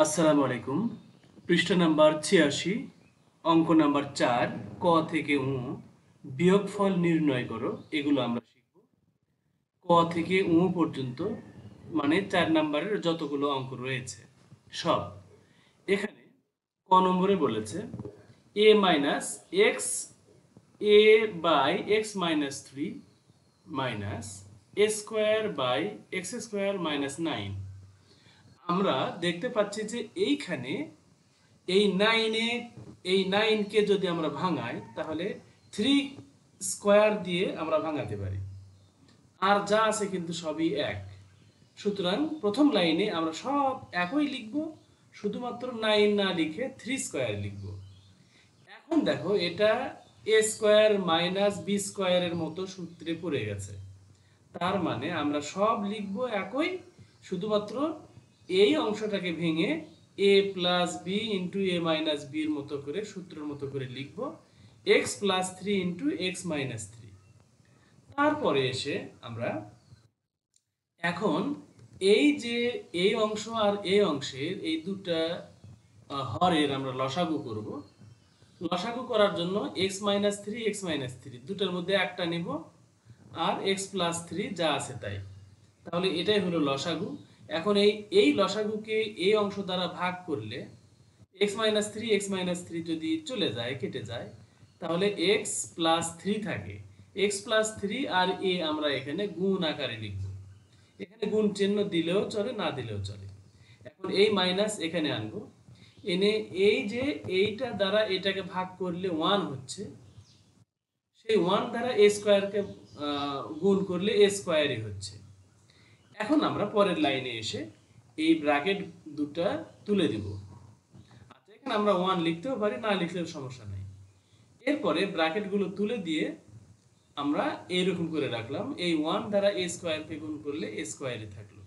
আসসালামু আলাইকুম। পৃষ্ঠা নাম্বার 86, অঙ্ক নাম্বার 4, ক থেকে উ বিয়োগফল নির্ণয় করো। এগুলো আমরা শিখব। ক থেকে উ পর্যন্ত মানে 4 নাম্বারের যতগুলো অঙ্ক রয়েছে সব। এখানে ক নম্বরে বলেছে a minus x a by x minus 3 minus a square by x square minus 9। আমরা দেখতে পাচ্ছি যে এইখানে এই 9 কে যদি আমরা ভাঙাই তাহলে 3 স্কোয়ার দিয়ে আমরা ভাঙাতে পারি, আর যা আছে কিন্তু সবই এক। সুতরাং প্রথম লাইনে আমরা সব একই লিখব, শুধুমাত্র 9 না লিখে 3 স্কোয়ার লিখব। এখন দেখো এটা এ স্কোয়ার মাইনাস বি স্কোয়ারের মতো সূত্রে পড়ে গেছে। তার মানে আমরা সব লিখব একই, শুধুমাত্র এই অংশটাকে ভেঙে a plus b into a minus বির মতো করে সূত্রের মতো করে লিখব x plus 3 into x minus 3। তারপরে এসে আমরা এখন এই যে এই অংশ আর এই অংশের এই দুটা হরের আমরা লসাগু করব। লসাগু করার জন্য এক্স মাইনাস 3 এক্স মাইনাস 3 দুটার মধ্যে একটা নিব আর এক্স প্লাস 3 যা আছে তাই। তাহলে এটাই হলো লসাগু। এখন এই লসাগুকে এই অংশ দ্বারা ভাগ করলে এক্স মাইনাস 3 এক্স মাইনাস 3 যদি চলে যায়, কেটে যায়, তাহলে এক্স প্লাস 3 থাকে। এক্স প্লাস 3 আর এ আমরা এখানে গুণ আকারে লিখব। এখানে গুণ চিহ্ন দিলেও চলে, না দিলেও চলে। এখন এই মাইনাস এখানে আনবো, এনে এই যে এইটা দ্বারা এটাকে ভাগ করলে 1 হচ্ছে, সেই 1 দ্বারা এ স্কোয়ারকে গুণ করলে এ স্কোয়ারই হচ্ছে। এখন আমরা পরের লাইনে এসে এই ব্র্যাকেট দুটা তুলে দিব। আচ্ছা, এখানে আমরা 1 লিখতেও পারি, না লিখলেও সমস্যা নেই। এরপরে ব্র্যাকেটগুলো তুলে দিয়ে আমরা এইরকম করে রাখলাম, এই 1 দ্বারা এ স্কোয়ারকে গুণ করলে এ স্কোয়ারই থাকলো,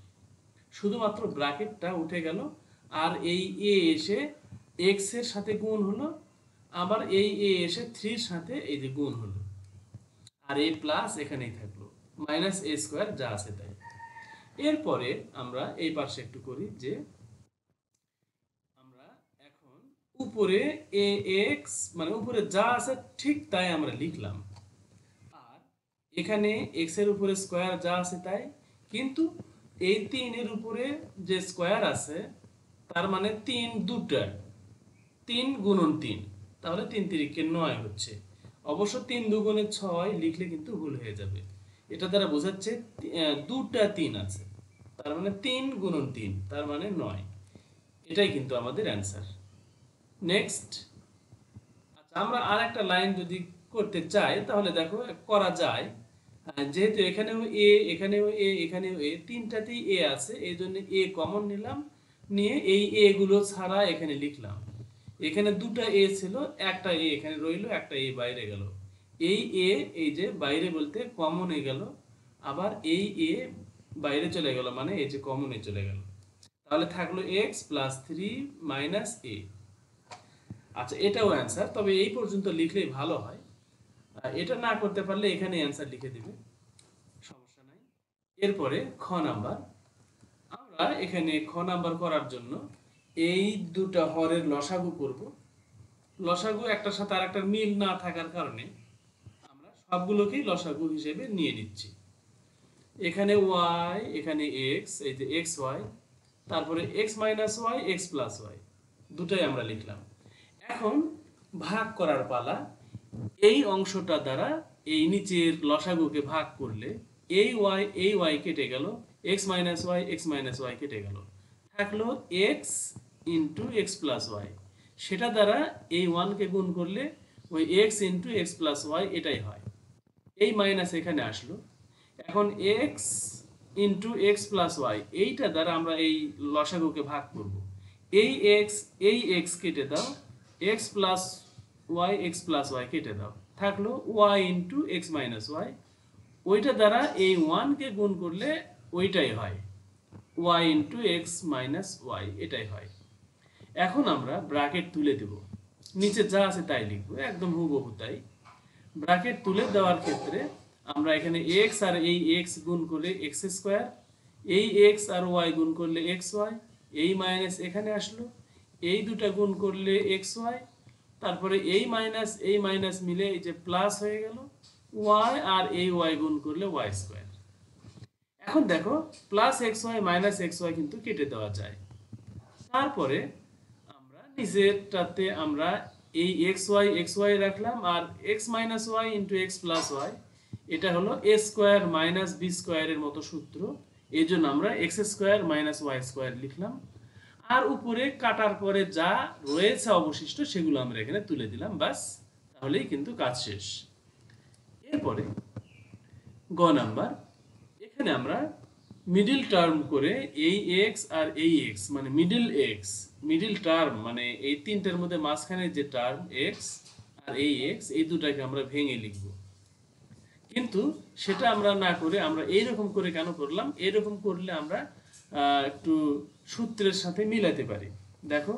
শুধুমাত্র ব্র্যাকেটটা উঠে গেল। আর এই এ এসে এক্স এর সাথে গুণ হলো, আবার এই এ এসে 3 এর সাথে এই যে গুণ হলো, আর এই প্লাস এখানেই থাকলো, মাইনাস এ স্কোয়ার যা আছে তাই। এরপরে আমরা এই পাশে একটু করি যে আমরা এখন উপরে এ এক্স মানে উপরে যা আছে ঠিক তাই আমরা লিখলাম, আর এখানে এক্স এর উপরে স্কোয়ার যা আছে তাই। কিন্তু এই 3 এর উপরে যে স্কোয়ার আছে তার মানে 3 দুটা, 3 গুণন 3, তাহলে 3 তিরিকে 9 হচ্ছে। অবশ্য 3 দুগুণে 6 লিখলে কিন্তু ভুল হয়ে যাবে। এটা দ্বারা বোঝাচ্ছে দুটা 3 আছে, তার মানে 3 গুণন 3, তার মানে 9। এটাই কিন্তু আমাদের অ্যান্সার। নেক্সট। আচ্ছা, আমরা আর একটা লাইন যদি করতে চাই তাহলে দেখো করা যায়। যেহেতু এখানেও এ এখানেও এ এখানেও এ, তিনটাতেই এ আছে, এই জন্য এ কমন নিলাম, নিয়ে এই এ গুলো ছাড়া এখানে লিখলাম। এখানে দুটা এ ছিল, একটা এ এখানে রইলো, একটা এ বাইরে গেল। এই এ এই যে বাইরে বলতে কমনে গেল, আবার এই এ বাইরে চলে গেল, মানে এই যে কমনে চলে গেল। তাহলে থাকলো এক্স প্লাস 3 মাইনাস এ। আচ্ছা, এটাও অ্যান্সার, তবে এই পর্যন্ত লিখলেই ভালো হয়। এটা না করতে পারলে এখানে অ্যান্সার লিখে দিবে, সমস্যা নাই। এরপরে খ নাম্বার। আমরা এখানে খ নাম্বার করার জন্য এই দুটা হরের লসাগু করব। লসাগু একটার সাথে আরেকটার মিল না থাকার কারণে আমরা সবগুলোকেই লসাগু হিসেবে নিয়ে নিচ্ছি। এখানে ওয়াই, এখানে এক্স, এই যে এক্স ওয়াই, তারপরে x minus y, x plus y, দুটাই আমরা লিখলাম। এখন ভাগ করার পালা। এই অংশটা দ্বারা এই নিচের লসাগুকে ভাগ করলে এই ওয়াই কেটে গেল, এক্স মাইনাস ওয়াই কেটে গেল, থাকলো x into x plus y. সেটা দ্বারা এই 1কে গুণ করলে ওই x into x plus y এটাই হয়। এই মাইনাস এখানে আসলো। এখন x into x plus y এইটা দ্বারা আমরা এই লসাগুকে ভাগ করব। এই এক্স কেটে দাও, এক্স প্লাস ওয়াই কেটে দাও, থাকলো y into x minus y. ওইটা দ্বারা এই 1কে গুণ করলে ওইটাই হয়, y into x minus y এটাই হয়। এখন আমরা ব্র্যাকেট তুলে দেব, নিচে যা আছে তাই লিখবো, একদম হুবহু তাই। ব্র্যাকেট তুলে দেওয়ার ক্ষেত্রে আমরা এখানে এক্স আর এই এক্স গুণ করলে এক্স স্কোয়ার, এই এক্স আর ওয়াই গুণ করলে এক্স ওয়াই, এই মাইনাস এখানে আসলো, এই দুটা গুণ করলে এক্স ওয়াই, তারপরে এই মাইনাস মিলে এই যে প্লাস হয়ে গেল ওয়াই, আর এই ওয়াই গুণ করলে ওয়াই স্কোয়ার। এখন দেখো plus x y minus x y কিন্তু কেটে দেওয়া যায়। তারপরে আমরা নিচেরটাতে আমরা এই এক্স ওয়াই রাখলাম, আর X minus Y into x plus Y, এটা হলো এ স্কোয়ার মাইনাস বি স্কোয়ারের মতো সূত্র, এই জন্য আমরা x square minus y square লিখলাম। আর উপরে কাটার পরে যা রয়েছে অবশিষ্ট সেগুলো আমরা এখানে তুলে দিলাম, বাস, তাহলেই কিন্তু কাজ শেষ। এরপরে গ নাম্বার, এখানে আমরা মিডল টার্ম করে এই এক্স আর এই এক্স মানে মিডল টার্ম মানে এই তিনটার মধ্যে মাঝখানে যে টার্ম এক্স আর এই এক্স, এই দুটাকে আমরা ভেঙে লিখব। কিন্তু সেটা আমরা না করে আমরা এইরকম করে কেন করলাম, এইরকম করলে আমরা একটু সূত্রের সাথে মিলাতে পারি। দেখো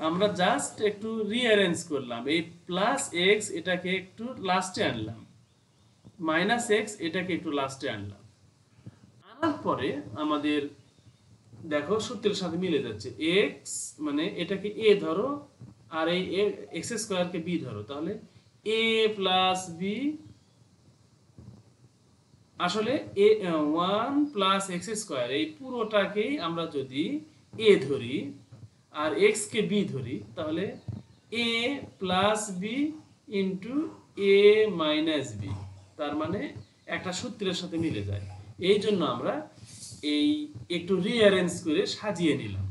আমরা জাস্ট একটু রিঅ্যারেঞ্জ করলাম, এই প্লাস এক্স এটাকে একটু লাস্টে আনলাম, মাইনাস এক্স এটাকে একটু লাস্টে আনলাম, আনার পরে আমাদের দেখো সূত্রের সাথে মিলে যাচ্ছে। এক্স মানে এটাকে এ ধরো, আর এই এক্স স্কোয়ারকে বি ধরো, তাহলে এ প্লাস বি, আসলে এ ওয়ান প্লাস এক্স স্কোয়ার এই পুরোটাকেই আমরা যদি এ ধরি আর এক্স কে বি ধরি, তাহলে এ plus b into a minus B, তার মানে একটা সূত্রের সাথে মিলে যায়। এই জন্য আমরা এই একটু রিঅ্যারেঞ্জ করে সাজিয়ে নিলাম,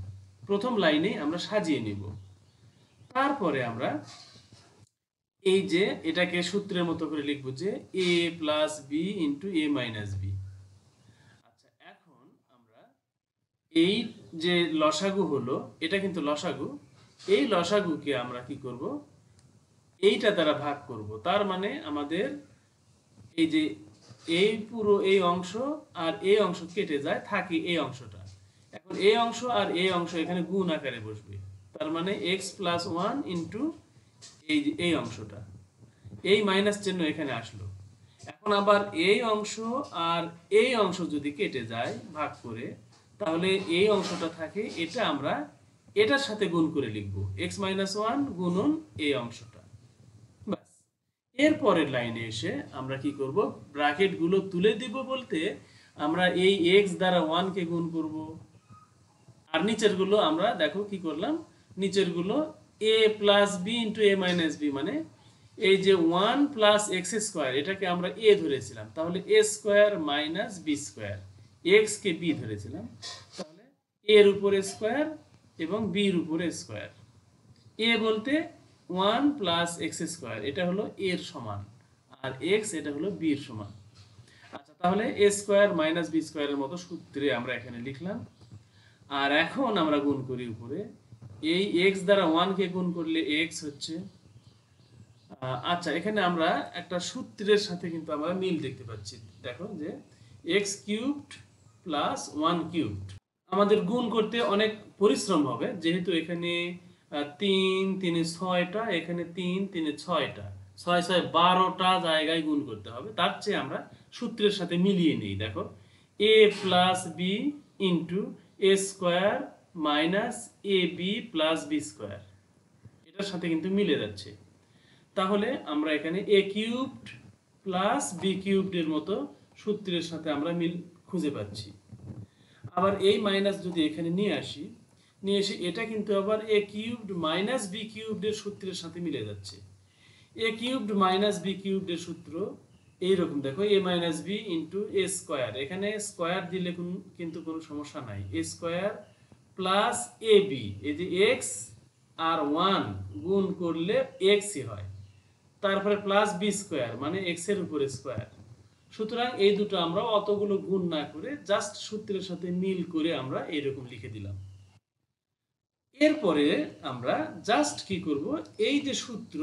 প্রথম লাইনে আমরা সাজিয়ে নিব। তারপরে আমরা এই যে এটাকে সূত্রের মতো করে লিখবো যে এ plus b into a minus B. আচ্ছা, এখন আমরা এই যে লসাগু হলো, এটা কিন্তু লসাগু, এই লসাগুকে আমরা কি করব, এইটা দ্বারা ভাগ করব, তার মানে আমাদের এই যে এই পুরো এই অংশ আর এই অংশ কেটে যায়, থাকে এই অংশটা। এখন এই অংশ আর এই অংশ এখানে গুণ আকারে বসবে, তার মানে এক্স প্লাস ওয়ান ইন্টু এই যে এই অংশটা, এই মাইনাস চিহ্ন এখানে আসলো। এখন আবার এই অংশ আর এই অংশ যদি কেটে যায় ভাগ করে, তাহলে এই অংশটা থাকে, এটা আমরা এটার সাথে গুণ করে লিখব, এক্স মাইনাস ওয়ান গুণন এই অংশটা। বাস, এর পরের লাইনে এসে আমরা কি করব, ব্র্যাকেট গুলো তুলে দিব, বলতে আমরা এই এক্স দ্বারা ওয়ান কে গুণ করব, আর নিচের গুলো আমরা দেখো কি করলাম, নিচের গুলো এ plus b into a minus b, মানে এই যে ওয়ান প্লাস এক্স স্কোয়ার এটাকে আমরা এ ধরেছিলাম, তাহলে A square minus B square, X কে বি ধরেছিলাম, তাহলে এর উপরে স্কোয়ার এবং বির উপরে স্কোয়ার। এ বলতে ওয়ান প্লাস এক্স স্কোয়ার, এটা হলো এর সমান, আর এক্স এটা হলো বির সমান। আচ্ছা, তাহলে এ স্কোয়ার মাইনাস বি স্কোয়ারের মতো সূত্রে আমরা এখানে লিখলাম। আর এখন আমরা গুণ করি উপরে, এই এক্স দ্বারা ওয়ান কে গুণ করলে এক্স হচ্ছে। আচ্ছা, এখানে আমরা একটা সূত্রের সাথে কিন্তু আমরা মিল দেখতে পাচ্ছি, দেখো যে x cubed plus one cubed. আমাদের গুণ করতে অনেক পরিশ্রম হবে, যেহেতু এখানে 3 3 6টা, এখানে 3 3 6টা, 6 6 12টা জায়গায় গুণ করতে হবে। তার চেয়ে আমরা সূত্রের সাথে মিলিয়ে নিই। দেখো এ plus b into A square minus A B plus B square, এটার সাথে কিন্তু মিলে যাচ্ছে। তাহলে আমরা এখানে এ কিউবড প্লাস বি কিউবড এর মতো সূত্রের সাথে আমরা মিল খুঁজে পাচ্ছি। আবার এই মাইনাস যদি এখানে নিয়ে এসে এটা কিন্তু আবার এ কিউবড মাইনাস বি কিউবড এর সূত্রের সাথে মিলে যাচ্ছে। এ কিউবড মাইনাস বি কিউবড এর সূত্র এইরকম, দেখো এ মাইনাস বি ইন্টু এ স্কোয়ার, এখানে স্কোয়ার দিলে কিন্তু কোনো সমস্যা নাই, এ স্কোয়ার প্লাস এ বি, এই যে এক্স আর ওয়ান গুণ করলে এক্সই হয়, তারপরে প্লাস বি স্কোয়ার মানে এক্স এর উপরে স্কোয়ার। সুতরাং এই দুটো আমরা অতগুলো গুণ না করে জাস্ট সূত্রের সাথে মিল করে আমরা এইরকম লিখে দিলাম। এরপরে আমরা জাস্ট কি করব, এই যে সূত্র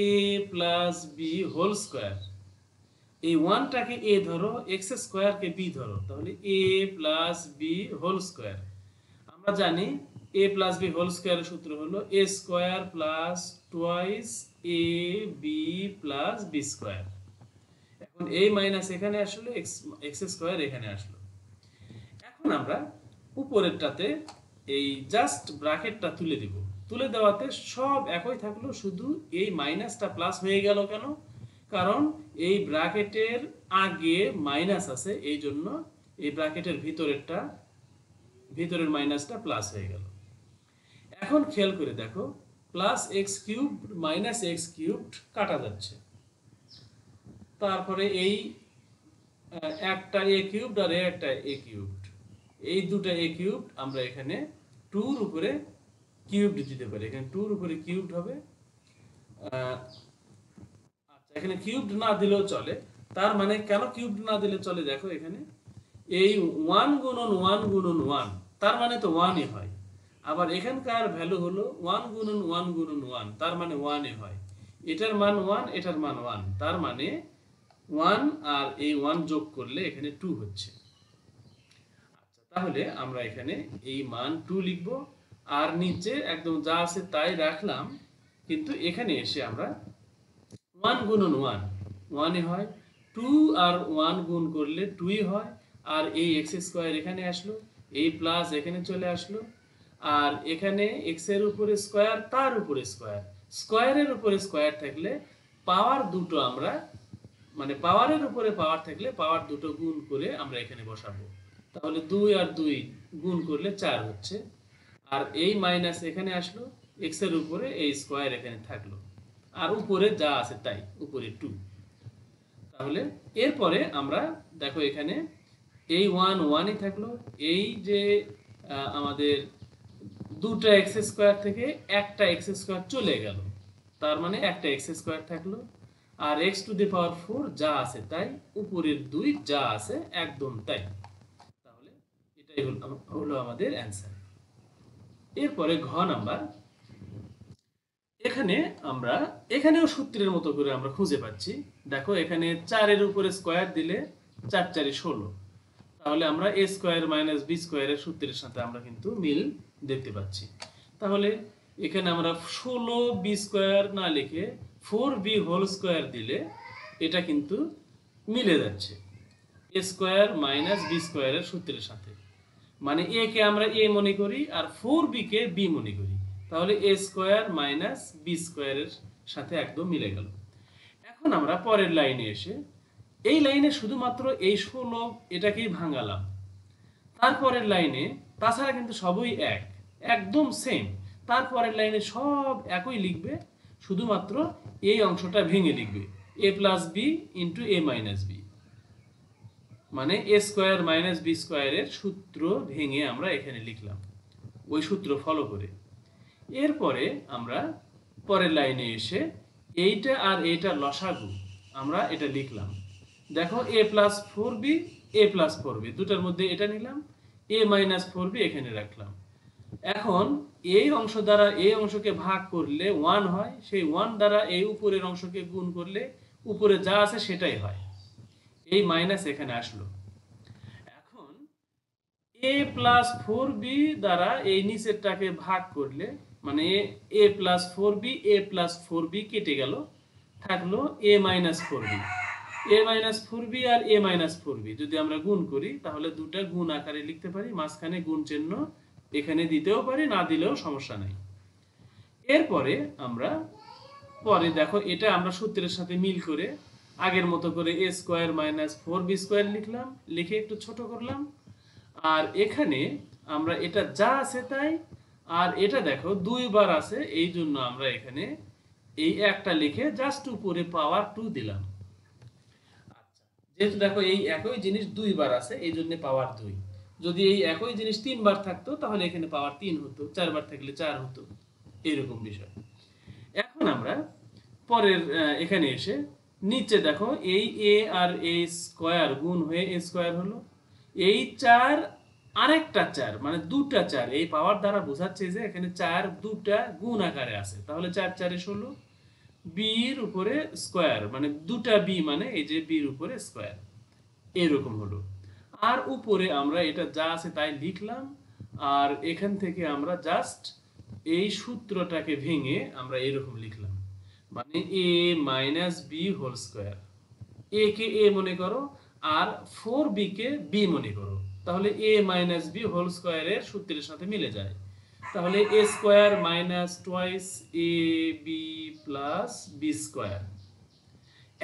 এ প্লাস বি হোল স্কোয়ার, এই ওয়ানটাকে এ ধরো, এক্স স্কোয়ারকে বি ধরো, তাহলে এ প্লাস বি হোল স্কোয়ার। আমরা জানি এ প্লাস বি হোল স্কোয়ারের সূত্র হলো এ square plus twice A B plus B square. এখন এই মাইনাস এখানে আসলে এক্স স্কোয়ার এখানে আসলো। এখন আমরা উপরেরটাতে এই জাস্ট ব্র্যাকেটটা তুলে দিব, তুলে দেওয়াতে সব একই থাকলো, শুধু এই মাইনাসটা প্লাস হয়ে গেল কেন? কারণ এই ব্র্যাকেটের আগে মাইনাস আছে, এই জন্য এই ব্র্যাকেটের ভিতরের মাইনাসটা প্লাস হয়ে গেল। এখন খেয়াল করে দেখো, plus x cube minus x cubed কাটা যাচ্ছে, তারপরে এই একটা এ কিউবড আর একটা এ কিউবড, এই দুটো এ কিউবড আমরা এখানে 2 এর উপরে কিউবড দিতে পারি, এখানে 2 এর উপরে কিউবড হবে। আচ্ছা, এখানে কিউবড না দিলেও চলে, তার মানে কেন কিউবড না দিলে চলে দেখো, এখানে এই 1 গুণন 1 গুণন 1, তার মানে তো 1ই হয়। আবার এখানকার ভ্যালু হলো 1 গুণন 1 গুণন 1, তার মানে 1ই হয়। এটার মান 1, এটার মান 1, তার মানে 1 আর এই 1 যোগ করলে এখানে 2 হচ্ছে। আচ্ছা, তাহলে আমরা এখানে এই মান 2 লিখব, আর নিচে একদম যা আছে তাই রাখলাম, কিন্তু এখানে এসে আমরা 1 গুণন 1 1ই হয়, 2 আর 1 গুণ করলে 2ই হয়, আর এই এক্স স্কোয়ার এখানে আসলো, এই প্লাস এখানে চলে আসলো, আর এখানে এক্স এর উপরে স্কোয়ার, তার উপরে স্কোয়ার, স্কোয়ারের উপরে স্কোয়ার থাকলে পাওয়ার দুটো আমরা, মানে পাওয়ারের উপরে পাওয়ার থাকলে পাওয়ার দুটো গুণ করে আমরা এখানে বসাবো, তাহলে 2 আর 2 গুণ করলে 4 হচ্ছে, আর এই মাইনাস এখানে আসলো, এক্স এর উপরে এই স্কোয়ার এখানে থাকলো, আর উপরে যা আছে তাই, উপরে 2। তাহলে এরপরে আমরা দেখো এখানে এই 1 1ই থাকলো, এই যে আমাদের দুটো এক্স স্কোয়ার থেকে একটা এক্স স্কোয়ার চলে গেল, তার মানে একটা এক্স স্কোয়ার থাকলো, আর এক্স টু দি পাওয়ার 4 যা আছে তাই, উপরের 2 যা আছে একদম তাই। তাহলে এটাই হলো আমাদের অ্যান্সার। এরপরে ঘ নাম্বার, এখানে আমরা এখানেও সূত্রের মতো করে আমরা খুঁজে পাচ্ছি। দেখো এখানে 4 এর উপরে স্কোয়ার দিলে 4 4 16, তাহলে আমরা a স্কোয়ার মাইনাস b স্কোয়ারের সূত্রের সাথে আমরা কিন্তু মিল দেখতে পাচ্ছি। তাহলে এখানে আমরা 16b স্কোয়ার না লিখে 4b হোল স্কোয়ার দিলে এটা কিন্তু মিলে যাচ্ছে a স্কোয়ার মাইনাস b স্কোয়ারের সূত্রের সাথে, মানে a কে আমরা a মনে করি আর 4b কে b মনে করি, তাহলে a স্কোয়ার মাইনাস b স্কোয়ারের সাথে একদম মিলে গেল। এখন আমরা পরের লাইনে এসে এই লাইনে শুধুমাত্র এই 16 এটাকেই ভাঙালাম, তারপরের লাইনে তাছাড়া কিন্তু সবই একদম সেম, তারপরের লাইনে সব একই লিখবে, শুধুমাত্র এই অংশটা ভেঙে লিখবে a plus b into a minus b, মানে এ স্কোয়ার মাইনাস বি স্কোয়ারের সূত্র ভেঙে আমরা এখানে লিখলাম ওই সূত্র ফলো করে। এরপরে আমরা পরের লাইনে এসে এইটা আর এইটা লসাগু আমরা এটা লিখলাম, দেখো a plus 4b a plus 4b দুটার মধ্যে এটা নিলাম, a মাইনাস 4b এখানে রাখলাম। এখন এই অংশ দ্বারা এই অংশকে ভাগ করলে 1 হয়, সেই 1 দ্বারা এই উপরের অংশকে গুণ করলে উপরে যা আছে সেটাই হয়, এই মাইনাস এখানে আসলো। এখন a প্লাস 4b দ্বারা এই নিচেরটাকে ভাগ করলে, মানে a plus 4b a plus 4b কেটে গেল, থাকলো a minus 4b, a minus 4b আর a মাইনাস 4b যদি আমরা গুণ করি তাহলে দুটো গুণ আকারে লিখতে পারি, মাঝখানে গুণ চিহ্ন এখানে দিতেও পারি, না দিলেও সমস্যা নাই। এরপরে আমরা পরে দেখো এটা আমরা সূত্রের সাথে মিল করে আগের মতো করে a square minus 4b square লিখলাম, লিখে একটু ছোট করলাম, আর এখানে আমরা এটা যা আছে তাই, আর এটা দেখো 2 বার আছে, এই জন্য আমরা এখানে এই একটা লিখে জাস্ট উপরে পাওয়ার 2 দিলাম। আচ্ছা, যেহেতু দেখো এই একই জিনিস 2 বার আছে এই জন্য পাওয়ার 2, যদি এই একই জিনিস 3 বার থাকতো তাহলে এখানে পাওয়ার 3 হতো, 4 বার থাকলে 4 হতো, এরকম বিষয়। এখন আমরা পরের এখানে এসে নিচে দেখো এই a আর a স্কয়ার গুণ হয়ে a স্কয়ার হলো, এই 4 আরেকটা 4 মানে দুটা 4, এই পাওয়ার দ্বারা বোঝাচ্ছে যে এখানে 4 দুটা গুণ আকারে আছে, তাহলে 4 4 এ 16, b এর উপরে স্কয়ার মানে দুটা b মানে এই যে b এর উপরে স্কয়ার, এরকম হলো। আর উপরে আমরা এটা যা আছে তাই লিখলাম, আর এখান থেকে আমরা জাস্ট এই সূত্রটাকে ভেঙে আমরা এরকম লিখলাম, মানে a minus b whole square, a কে a মনে করো আর 4b কে b মনে করো, তাহলে a মাইনাস b হোল স্কয়ারের সূত্রের সাথে মিলে যায়। তাহলে a square minus twice a b plus b square.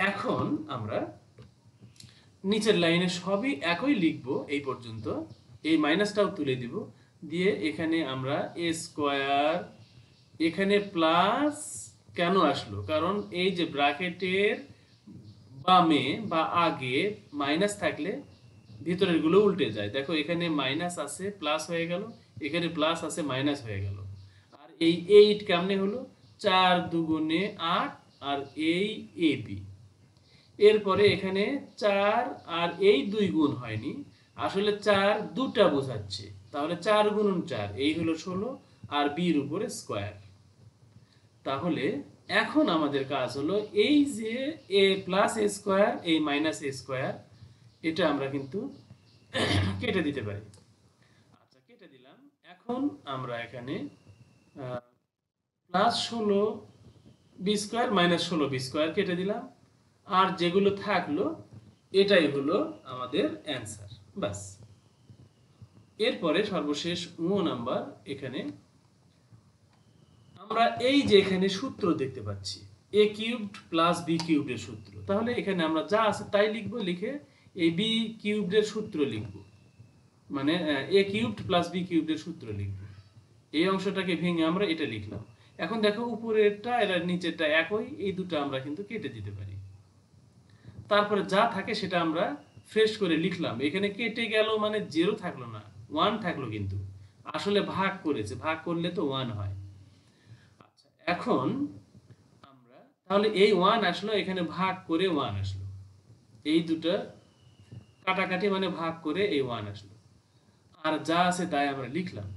এখন আমরা নিচের লাইনে সবই একই লিখব এই পর্যন্ত, এই মাইনাসটাও তুলে দিব, দিয়ে এখানে আমরা a স্কয়ার, এখানে প্লাস কেন আসলো, কারণ এই যে ব্র্যাকেটের বামে বা আগে মাইনাস থাকলে ভিতরের গুলো উল্টে যায়। দেখো এখানে মাইনাস আছে প্লাস হয়ে গেল, এখানে প্লাস আছে মাইনাস হয়ে গেল। আর এই 8 কেমনে হলো, 4 দুগুণে 8 আর এই ab। এরপরে এখানে 4 আর এই 2 গুণ হয়নি, আসলে 4 দুটা বোঝাচ্ছে, তাহলে 4 গুণন 4 এই হলো 16 আর b এর উপরে স্কয়ার। তাহলে এখন আমাদের কাজ হলো এই যে a প্লাস a স্কয়ার, এই মাইনাস a স্কয়ার, এটা আমরা কিন্তু কেটে দিতে পারি। আচ্ছা, কেটে দিলাম। এখন আমরা এখানে plus 16 b square minus 16 b square কেটে দিলাম, আর যেগুলো থাকলো এটাই হলো আমাদের অ্যান্সার, বাস। এরপরে সর্বশেষ 9 নাম্বার, এখানে আমরা এই যে এখানে সূত্র দেখতে পাচ্ছি a cubed plus b cubed এর সূত্র, তাহলে এখানে আমরা যা আছে তাই লিখব, লিখে এই b কিউবড এর সূত্র লিখব, মানে a cubed plus b cubed এর সূত্র লিখব। এই অংশটাকে ভেঙে আমরা এটা লিখলাম। এখন দেখো উপরেরটা আর নিচেরটা একই, এই দুটো আমরা কিন্তু কেটে দিতে পারি। তারপরে যা থাকে সেটা আমরা ফ্রেশ করে লিখলাম। এখানে কেটে গেল মানে 0 থাকলো না, 1 থাকলো, কিন্তু আসলে ভাগ করেছে, ভাগ করলে তো 1 হয়। আচ্ছা, এখন আমরা তাহলে এই 1 আসলো, এখানে ভাগ করে 1 আসলো, এই দুটো কাটাকাটি মানে ভাগ করে এই 1 আসলো, আর যা আছে তাই আমরা লিখলাম।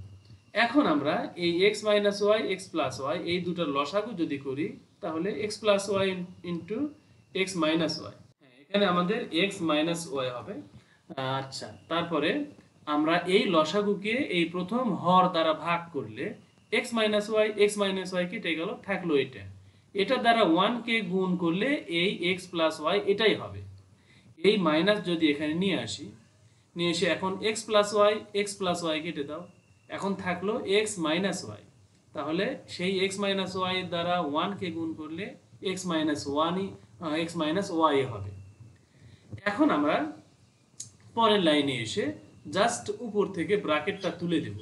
এখন আমরা এই x minus y x plus y এই দুটোর লসাগু যদি করি, তাহলে x plus y into x minus y, এখানে আমাদের x মাইনাস ওয়াই হবে। আচ্ছা, তারপরে আমরা এই লসাগুকে এই প্রথম হর দ্বারা ভাগ করলে x মাইনাস ওয়াই কেটে গেল, থাকলো এটা, এটা দ্বারা 1 কে গুণ করলে এই x প্লাস ওয়াই এটাই হবে। এই মাইনাস যদি এখানে নিয়ে আসি, নিয়ে এসে এখন x প্লাস ওয়াই কেটে দাও, এখন থাকলো x মাইনাস ওয়াই, তাহলে সেই x মাইনাস ওয়াই দ্বারা 1 কে গুণ করলে x মাইনাস ওয়াই হবে। এখন আমরা পরের লাইনে এসে জাস্ট উপর থেকে ব্র্যাকেটটা তুলে দেব,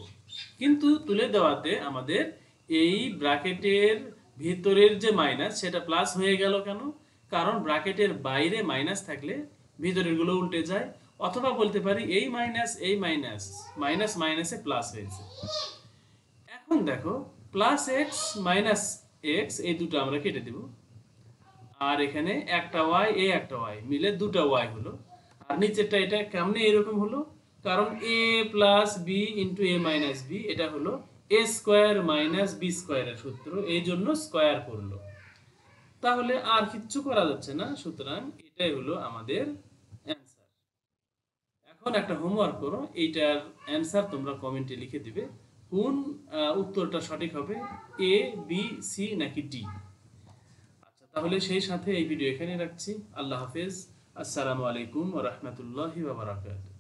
কিন্তু তুলে দেওয়াতে আমাদের এই ব্র্যাকেটের ভিতরের যে মাইনাস সেটা প্লাস হয়ে গেল কেন, কারণ ব্র্যাকেটের বাইরে মাইনাস থাকলে ভিতরের গুলো উল্টে যায়, অথবা বলতে পারি এই মাইনাস মাইনাসে প্লাস হয়েছে। এখন দেখো প্লাস এক্স মাইনাস এক্স এই দুটো আমরা কেটে দেব, আর এখানে একটা ওয়াই একটা ওয়াই মিলে দুটো ওয়াই হলো, আর নিচেরটা এটা কেমনে এরকম হলো, কারণ a plus b into a minus b, এটা হলো a স্কোয়ার মাইনাস বি স্কোয়ারের সূত্র, এই জন্য স্কোয়ার করলো। তাহলে আর কিচ্ছু করা যাচ্ছে না, সুতরাং এটাই হলো আমাদের অ্যান্সার। এখন একটা হোমওয়ার্ক করো, এইটার অ্যান্সার তোমরা কমেন্টে লিখে দিবে, কোন উত্তরটা সঠিক হবে, এ বি সি নাকি ডি। আচ্ছা, তাহলে সেই সাথে এই ভিডিও এখানে রাখছি। আল্লাহ হাফেজ, আসসালামু আলাইকুম ওয়া রাহমাতুল্লাহি ওয়া বারাকাতুহু।